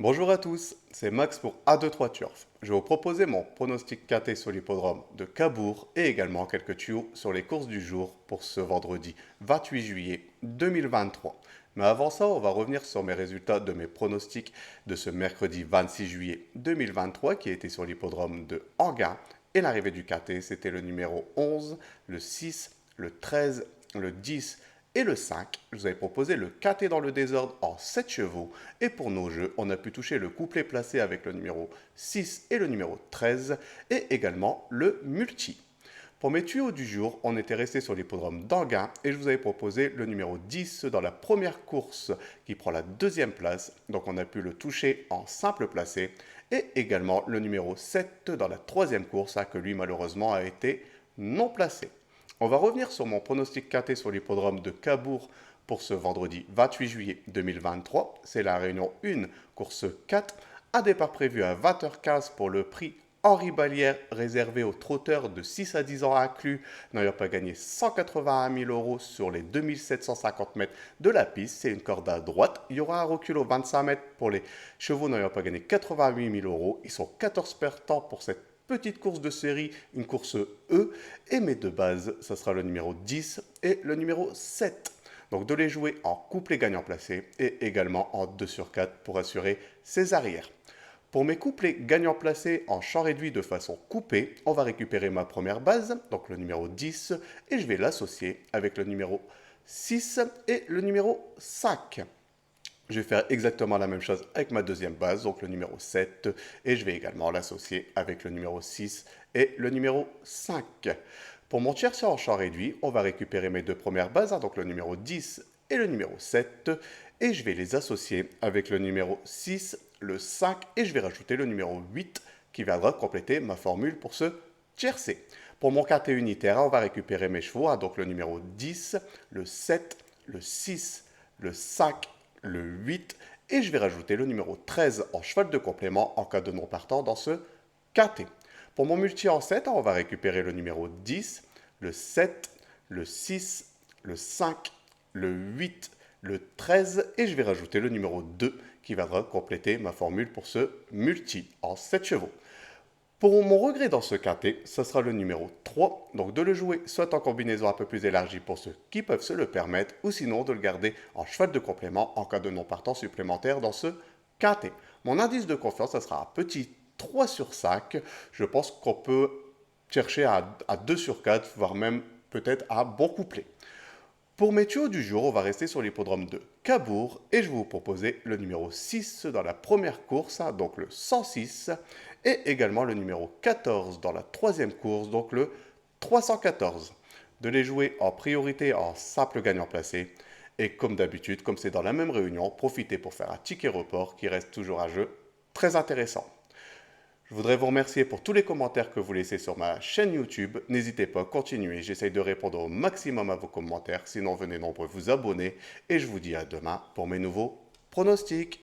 Bonjour à tous, c'est Max pour A23 Turf. Je vais vous proposer mon pronostic KT sur l'hippodrome de Cabourg et également quelques tuyaux sur les courses du jour pour ce vendredi 28 juillet 2023. Mais avant ça, on va revenir sur mes résultats de mes pronostics de ce mercredi 26 juillet 2023 qui était sur l'hippodrome de Anguin. Et l'arrivée du KT, c'était le numéro 11, le 6, le 13, le 10 et le 5. Je vous avais proposé le KT dans le désordre en 7 chevaux. Et pour nos jeux, on a pu toucher le couplet placé avec le numéro 6 et le numéro 13 et également le multi. Pour mes tuyaux du jour, on était resté sur l'hippodrome d'Anguin et je vous avais proposé le numéro 10 dans la première course qui prend la deuxième place. Donc on a pu le toucher en simple placé et également le numéro 7 dans la troisième course que lui malheureusement a été non placé. On va revenir sur mon pronostic KT sur l'hippodrome de Cabourg pour ce vendredi 28 juillet 2023. C'est la réunion 1, course 4, un départ prévu à 20h15 pour le prix Henri Ballière réservé aux trotteurs de 6 à 10 ans inclus, n'ayant pas gagné 181 000 euros sur les 2750 mètres de la piste. C'est une corde à droite. Il y aura un recul aux 25 mètres pour les chevaux n'ayant pas gagné 88 000 euros. Ils sont 14 partants pour cette petite course de série, une course E. Et mes deux bases, ça sera le numéro 10 et le numéro 7. Donc de les jouer en couplet gagnant placé et également en 2 sur 4 pour assurer ses arrières. Pour mes couplets gagnants placés en champ réduit de façon coupée, on va récupérer ma première base, donc le numéro 10, et je vais l'associer avec le numéro 6 et le numéro 5. Je vais faire exactement la même chose avec ma deuxième base, donc le numéro 7, et je vais également l'associer avec le numéro 6 et le numéro 5. Pour mon tiercé en champ réduit, on va récupérer mes deux premières bases, donc le numéro 10 et le numéro 7, et je vais les associer avec le numéro 6, le 5, et je vais rajouter le numéro 8 qui viendra compléter ma formule pour ce tiercé. Pour mon quartier unitaire, on va récupérer mes chevaux, donc le numéro 10, le 7, le 6, le 5, le 8, et je vais rajouter le numéro 13 en cheval de complément en cas de non partant dans ce KT. Pour mon multi en 7, on va récupérer le numéro 10, le 7, le 6, le 5, le 8, le 13 et je vais rajouter le numéro 2 qui viendra compléter ma formule pour ce multi en 7 chevaux. Pour mon regret dans ce KT, ce sera le numéro 3, donc de le jouer soit en combinaison un peu plus élargie pour ceux qui peuvent se le permettre, ou sinon de le garder en cheval de complément en cas de non-partant supplémentaire dans ce KT. Mon indice de confiance, ce sera un petit 3 sur 5. Je pense qu'on peut chercher à 2 sur 4, voire même peut-être à bon couplet. Pour mes tuyaux du jour, on va rester sur l'hippodrome de Cabourg et je vais vous proposer le numéro 6 dans la première course, donc le 106, et également le numéro 14 dans la troisième course, donc le 314. De les jouer en priorité en simple gagnant placé. Et comme d'habitude, comme c'est dans la même réunion, profitez pour faire un ticket report qui reste toujours un jeu très intéressant. Je voudrais vous remercier pour tous les commentaires que vous laissez sur ma chaîne YouTube. N'hésitez pas à continuer, j'essaye de répondre au maximum à vos commentaires. Sinon, venez nombreux vous abonner. Et je vous dis à demain pour mes nouveaux pronostics.